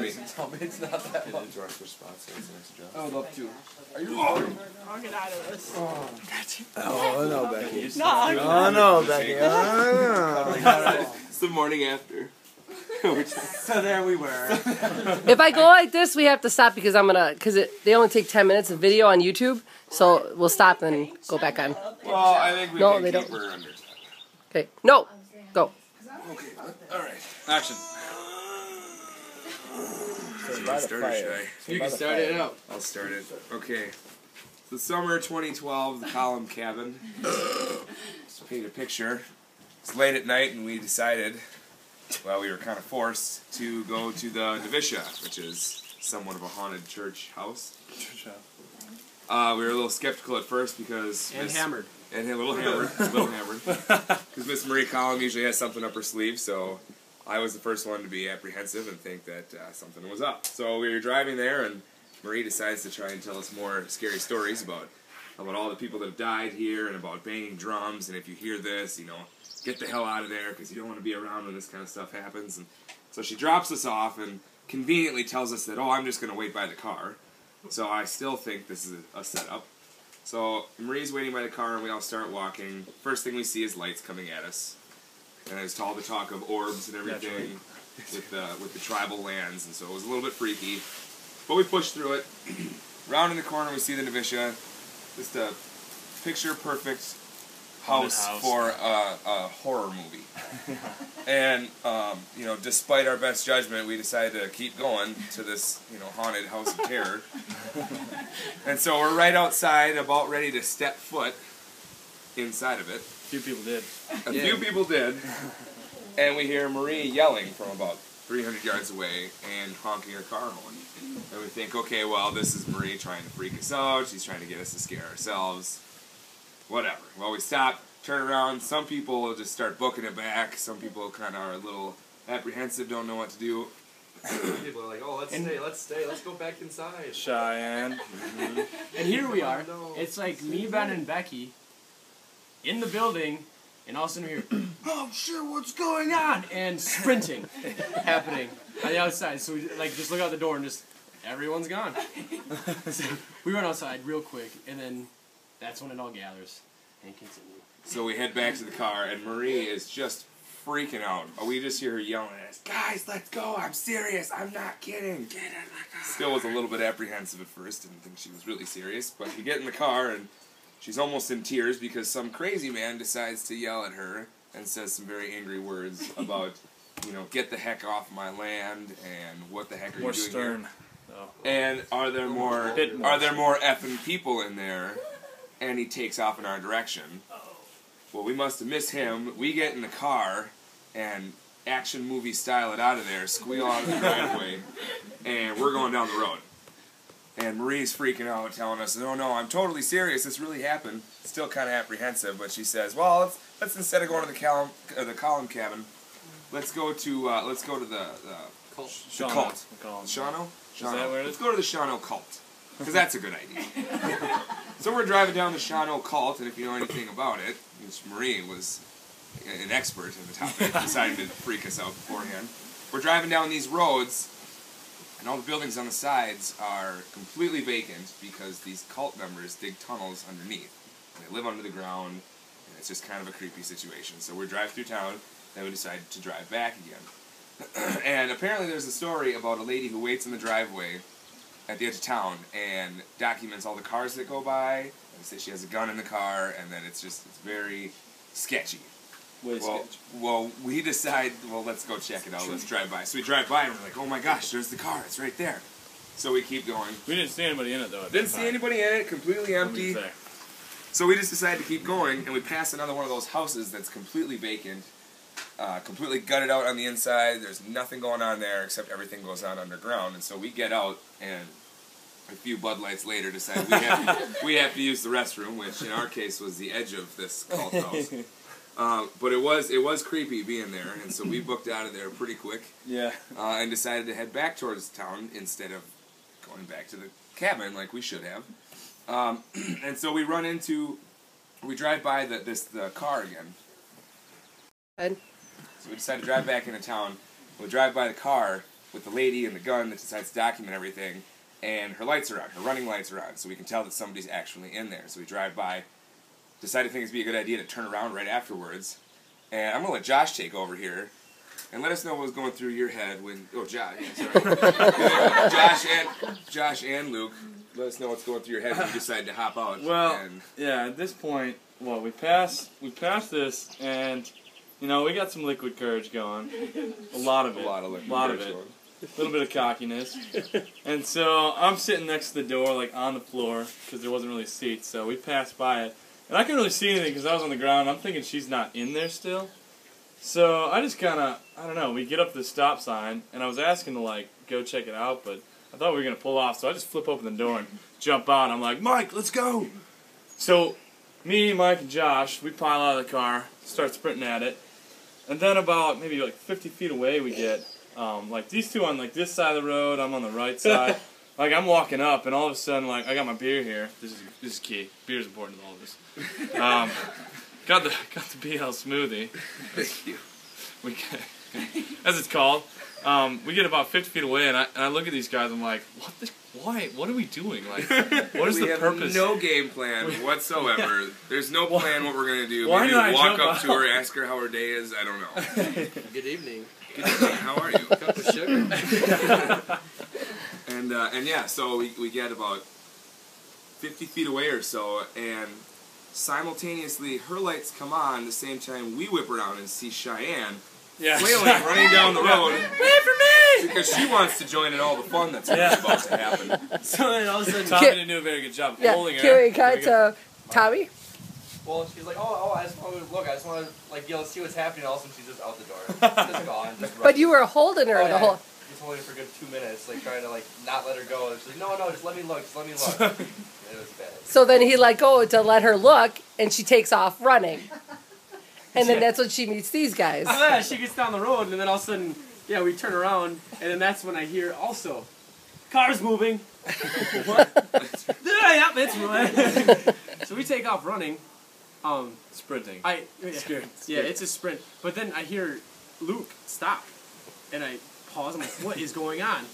me. Tell me it's not that much. I would love to. Are you recording? I'll get out of this. Oh no, Becky. No, I'm Oh no, Becky. Oh no. It's the morning after. So there we were. If I go like this, we have to stop because they only take 10 minutes of video on YouTube, so we'll stop and go back on. Well, I think we can keep her under. Okay, no, go. Okay, alright. Action. Should I start or should I? You can start it out. I'll start it. Okay. The summer 2012, the Column Cabin. Just paint a picture. It's late at night and we decided, well, we were kind of forced to go to the Novitiate, which is somewhat of a haunted church house. We were a little skeptical at first because... hammered. And a little hammered. Because Miss Marie Column usually has something up her sleeve, so I was the first one to be apprehensive and think that something was up. So we were driving there, and Marie decides to try and tell us more scary stories about all the people that have died here and about banging drums, and if you hear this, you know, get the hell out of there because you don't want to be around when this kind of stuff happens. And so she drops us off and conveniently tells us that, oh, I'm just going to wait by the car. So I still think this is a setup. So Marie's waiting by the car and we all start walking. First thing we see is lights coming at us. And there's all the talk of orbs and everything with the tribal lands, and so it was a little bit freaky. But we pushed through it. Round in the corner we see the Novitiate. Just a picture-perfect house for a horror movie. And, you know, despite our best judgment, we decided to keep going to this, you know, haunted house of terror. And so we're right outside, about ready to step foot inside of it. A few people did. A few people did. And we hear Marie yelling from about 300 yards away and honking her car horn. And we think, okay, well, this is Marie trying to freak us out. She's trying to get us to scare ourselves. Whatever. Well, we stop, turn around. Some people just start booking it back. Some people kind of are a little apprehensive, don't know what to do. People are like, oh, let's stay, let's go back inside. Cheyenne. And here we are. No. It's like me, Ben, and Becky in the building, and all of a sudden we hear, oh shit, what's going on? And sprinting happening on the outside. So we like just look out the door and just everyone's gone. So we run outside real quick, and then that's when it all gathers and continue. So we head back to the car, and Marie is just freaking out. We just hear her yelling at us, guys, let's go, I'm serious, I'm not kidding. Get in the car. Still was a little bit apprehensive at first, didn't think she was really serious, but we get in the car, and she's almost in tears because some crazy man decides to yell at her and says some very angry words about, you know, get the heck off my land, and what the heck are you doing stern. here? Oh. And are there more effing people in there? And he takes off in our direction. Well, we must have missed him. We get in the car and action movie style it out of there, squeal out of the driveway, and we're going down the road. And Marie's freaking out, telling us, "No, no, I'm totally serious. This really happened." Still kind of apprehensive, but she says, "Well, let's instead of going to the Column Cabin, let's go to the cult. Shawano? Is that where it is? Let's go to the Shawano cult, because that's a good idea." So we're driving down the Shawano cult, and if you know anything about it, which Marie was an expert in the topic, deciding to freak us out beforehand. We're driving down these roads, and all the buildings on the sides are completely vacant because these cult members dig tunnels underneath. And they live under the ground, and it's just kind of a creepy situation. So we drive through town, then we decide to drive back again. And apparently there's a story about a lady who waits in the driveway at the edge of town and documents all the cars that go by, and says she has a gun in the car, and then it's very sketchy. Well, we decide, let's go check it out, let's drive by. So we drive by and we're like, oh my gosh, there's the car, it's right there. So we keep going. We didn't see anybody in it though. Didn't see anybody in it, completely empty. So we just decided to keep going, and we pass another one of those houses that's completely vacant, completely gutted out on the inside. There's nothing going on there except everything goes on underground. And so we get out, and a few Bud Lights later decide we have to use the restroom, which in our case was the edge of this cult house. But it was creepy being there, and so we booked out of there pretty quick. Yeah. And decided to head back towards town instead of going back to the cabin like we should have. And so we drive by the car again. And So we decided to drive back into town. We drive by the car, with the lady and the gun that decides to document everything, and her lights are on, her running lights are on, so we can tell that somebody's actually in there. So we drive by, decide to think it'd be a good idea to turn around right afterwards, and I'm going to let Josh take over here, and let us know what was going through your head when, Josh, sorry. Josh and Luke, let us know what's going through your head when you decide to hop out. Well, and yeah, at this point, we passed this, and, we got some liquid courage going. A lot of it. a lot of liquid courage going. A little bit of cockiness. And so I'm sitting next to the door, like on the floor, because there wasn't really seats. So we passed by it. And I couldn't really see anything because I was on the ground. I'm thinking she's not in there still. So I just kind of, I don't know, we get up to the stop sign, and I was asking to, go check it out, but I thought we were going to pull off. So I just flip open the door and jump out. I'm like, Mike, let's go. So me, Mike, and Josh, we pile out of the car, start sprinting at it. And then about maybe 50 feet away we get, these two on this side of the road, I'm on the right side. I'm walking up, and all of a sudden, I got my beer here. This is key. Beer is important to all of this. Got the BL smoothie. We get, as it's called. We get about 50 feet away, and I look at these guys. I'm like, why? What are we doing? What is the purpose? We have no game plan whatsoever. Yeah. There's no plan what we're gonna do. Why Maybe did I walk jump up to her, ask her how her day is. I don't know. Good evening. Good evening. How are you? Cup of sugar. And yeah, so we get about 50 feet away or so, and simultaneously her lights come on the same time we whip around and see Cheyenne flailing running down the road. Wait for me! Because she wants to join in all the fun that's about to happen. So then all of a sudden, Tommy didn't do a very good job holding her. Can we cut to Tommy? Well, she's like, I just want to look. I just want to see what's happening. All of a sudden, she's just out the door, just gone. Just But you were holding her the whole. Just holding her for a good 2 minutes, trying to not let her go. And she's like, no, just let me look. Just let me look. It was bad. So then he let go to let her look, and she takes off running. And then that's when she meets these guys. So yeah, she gets down the road, and then all of a sudden, we turn around, and then that's when I hear also, cars moving. What? Yeah, it's moving. So we take off running. Sprinting. It's a sprint. But then I hear Luke stop, and I pause. I'm like, what is going on?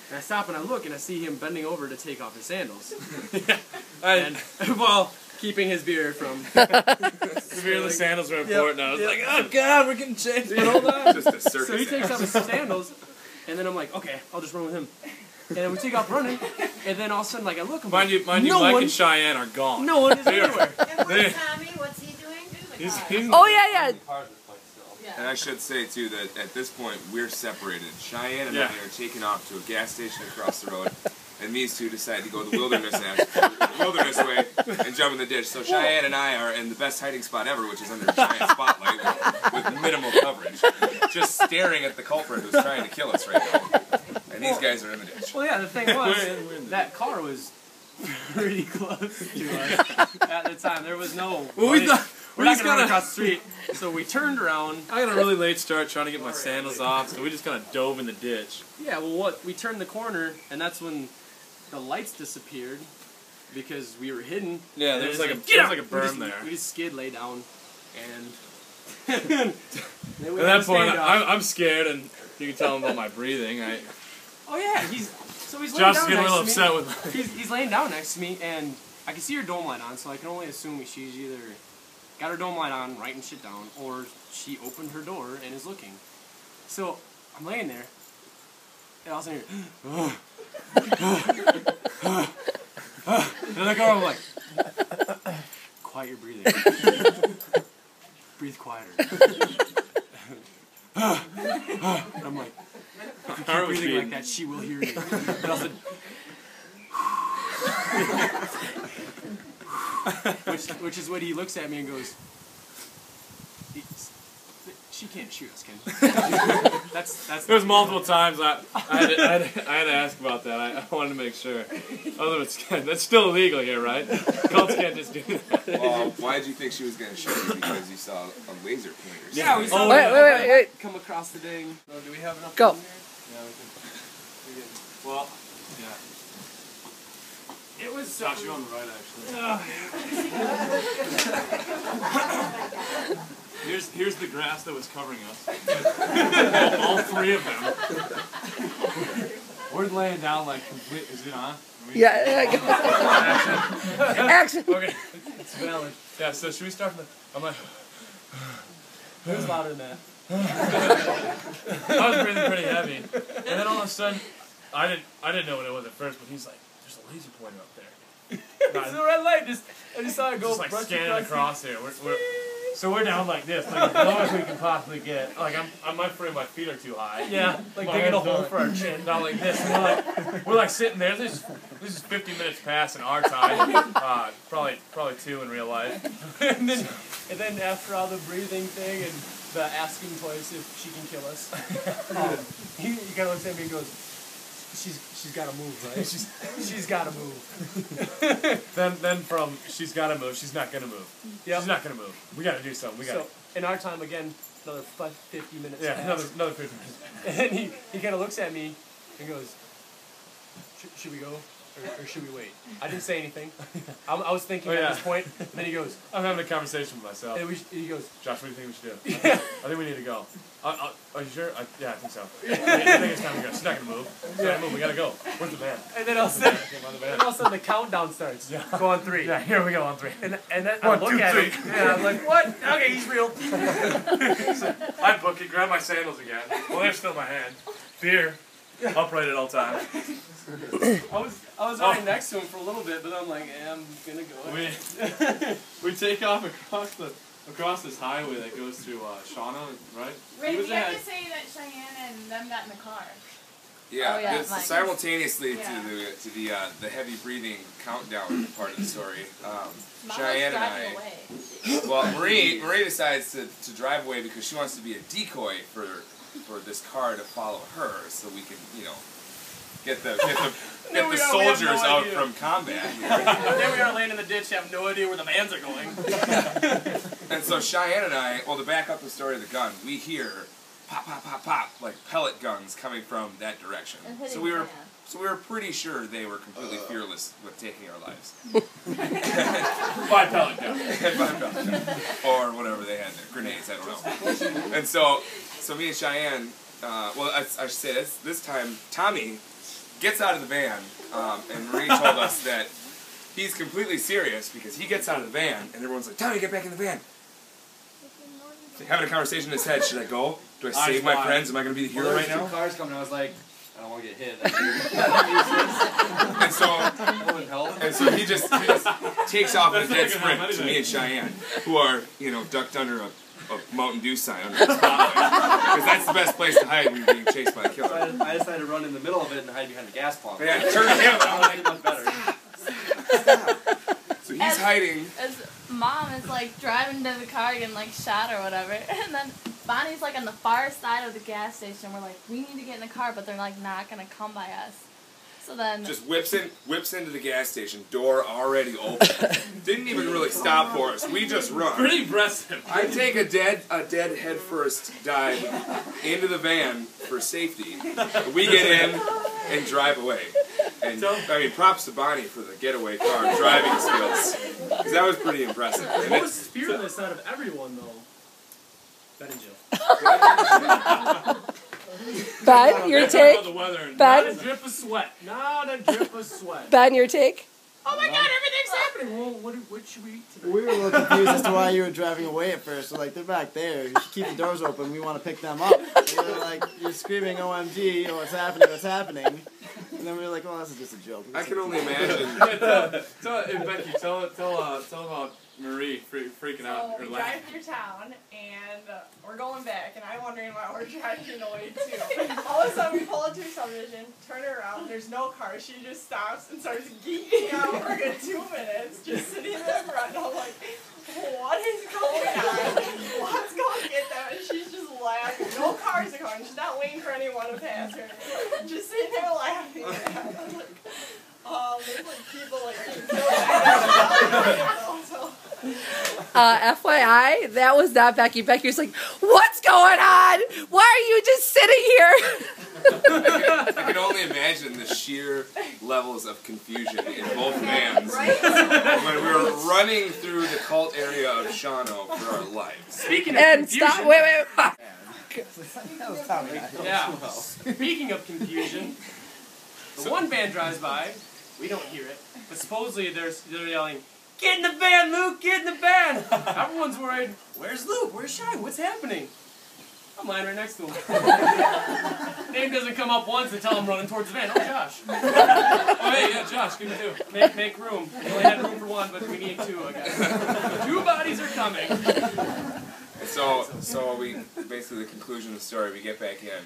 And I stop and I look, and I see him bending over to take off his sandals. And keeping his beer from. The beer and the sandals were important. I was like, oh god, we're getting chased. But hold on. Just a circus. So he takes off his sandals, and then I'm like, okay, I'll just run with him. And then we take off running, and then all of a sudden, I look, I'm mind you, Mike and Cheyenne are gone. No one is anywhere. And what's Tommy? What's he doing? He's yeah. And I should say, too, that at this point, we're separated. Cheyenne and I are taken off to a gas station across the road, and these two decide to go the wilderness way and jump in the ditch. So Cheyenne and I are in the best hiding spot ever, which is under a giant spotlight with minimal coverage, just staring at the culprit who's trying to kill us right now. And these guys are in the ditch. Well, yeah, the thing was, that car was pretty close to us at the time. There was no... We're not going to run across the street, so we turned around. I got a really late start trying to get my sandals off, so we just kind of dove in the ditch. Yeah, well, we turned the corner, and that's when the lights disappeared because we were hidden. Yeah, there was like a berm there. We just skid, lay down, and... At that point, I'm scared, and you can tell him about my breathing. Oh yeah, he's laying Josh is down getting a little next upset to me. with me. He's laying down next to me, and I can see her dome light on, so I can only assume she's either got her dome light on, writing shit down, or she opened her door and is looking. So I'm laying there, and all of a sudden and I look over, I'm like, quiet your breathing. Breathe quieter. I'm like, if you keep breathing like that, she will hear you. And all of a sudden, which is what he looks at me and goes, she can't shoot us, Ken. There was multiple times I had to ask about that. I wanted to make sure. Otherwise, that's still illegal here, right? Cults can't just do that. Well, why did you think she was going to shoot you? Because you saw a laser pointer. Yeah, we saw wait. come across the ding. Oh, do we have enough? Go. In here? Yeah, we can. Well, yeah. It was Josh, you're on the right, actually. Here's the grass that was covering us. All three of them. We're laying down like complete. Is it on? Yeah. Action. Okay. It's valid. Yeah. So should we start from the? I'm like. Who's louder than that? I was breathing pretty heavy, and then all of a sudden, I didn't know what it was at first, but he's like, "There's a laser pointer up there." It's the red light. I just saw it go. Just like scanning across here. So we're down like this, like as low as we can possibly get. Like I'm afraid my feet are too high. Yeah, like My digging a head's hole down for our chin. Down like this. And we're like sitting there. This is 50 minutes past in our time. Probably 2 in real life. and then after all the breathing thing and the asking twice if she can kill us, he kind of looks at me and goes, "She's got to move, right? She's got to move." then from she's got to move, she's not gonna move. Yep. She's not gonna move. We got to do something. We got. So in our time again, another 50 minutes. Yeah, passed. another 50 minutes. And he kind of looks at me and goes, should we go? Or should we wait? I didn't say anything. I was thinking at this point. And then he goes, I'm having a conversation with myself. and he goes, Josh, what do you think we should do? yeah. I think we need to go. Are you sure? Yeah, I think so. I think it's time to go. She's not gonna move. She's not gonna move. We gotta go. Where's the van? And then all of a sudden, Come on, the and van. all of a sudden the countdown starts. Yeah. Go on 3. Yeah, here we go on 3. And then I 1, look 2, at 3. him. And I'm like, what? Okay, he's real. I book it, grab my sandals again. Well, they're still in my hand. Beer, upright at all times. I was right next to him for a little bit, but I'm like, I'm gonna go. We take off across this highway that goes through Shauna, right? Ray, He you was have ahead. to say that Cheyenne and them got in the car. Yeah, Oh, yeah, it's Mike. simultaneously Yeah. to the heavy breathing countdown part of the story. Mom Cheyenne was and driving I. away. Well, Marie decides to drive away because she wants to be a decoy for this car to follow her, so we can get the No, we have soldiers no out idea. from combat. There we are laying in the ditch, have no idea where the vans are going. And so Cheyenne and I, well, to back up the story of the gun, we hear pop, pop, pop, pop, like pellet guns coming from that direction. And hitting So we were the van. So we were pretty sure they were completely fearless with taking our lives. By pellet gun. Or whatever they had there. Grenades, I don't know. And so me and Cheyenne, well, I should say this time, Tommy gets out of the van, and Marie told us that he's completely serious because he gets out of the van, and everyone's like, Tommy, get back in the van. Having a conversation in his head, should I go? Do I save my friends? Am I going to be the hero right now? 2 cars coming. I was like, I don't want to get hit. And so, Wouldn't help. and so he just takes off in a That's not dead gonna sprint happen to me anyway. and Cheyenne, who are, ducked under a Mountain Dew sign under the spotlight. Because that's the best place to hide when you're being chased by a So killer. I decided to run in the middle of it and hide behind the gas pump. Yeah, turn the camera That on. would make it much better. So he's hiding. As mom is like driving to the car getting like shot or whatever, and then Bonnie's like on the far side of the gas station. We're like, we need to get in the car, but they're like not gonna come by us. So then Just whips into the gas station, door already open. Didn't even really stop for us. We just run. Pretty impressive. I take a dead head first dive into the van for safety. We get in and drive away. And I mean, props to Bonnie for the getaway car driving skills, because that was pretty impressive. And What was fearless out of everyone, though? Ben and Jill. Ben, your About take? the weather and Not a Ben? drip of sweat. Not a drip of sweat. Ben, your take? Oh my God, everything's happening. Well, what should we eat today? We were a little confused as to why you were driving away at first. We're like, they're back there. You should keep the doors open. We want to pick them up. And you're like, you're screaming, OMG, oh, what's happening, what's happening? And then we were like, well, this is just a joke. I can only imagine. Becky, tell about Marie freaking So out. we Or drive laughing. through town and we're going back, and I'm wondering why we're driving away too. All of a sudden we pull into a subdivision, turn around, there's no car. She just stops and starts geeking out for a good 2 minutes, just sitting in the front. And I'm like, what is going on? Let's go get them. And she's just laughing. No cars are coming. She's not waiting for anyone to pass her. Just sitting there laughing. I was like, there's like people like getting killed back there. FYI, that was not Becky. Becky was like, what's going on? Why are you just sitting here? I can only imagine the sheer levels of confusion in both vans when we were running through the cult area of Shawano for our lives. Speaking of And confusion, stop. Wait. That was Tommy. yeah. Speaking of confusion, the one van drives by. We don't hear it, but supposedly they're yelling, "Get in the van, Luke! Get in the van!" Everyone's worried. Where's Luke? Where's Shine? What's happening? I'm lying right next to him. Name doesn't come up once until I'm running towards the van. Oh, Josh. Oh, hey, yeah, Josh, give me two. Make room. We only had room for one, but we need two, I guess. 2 bodies are coming. So we basically the conclusion of the story. We get back in.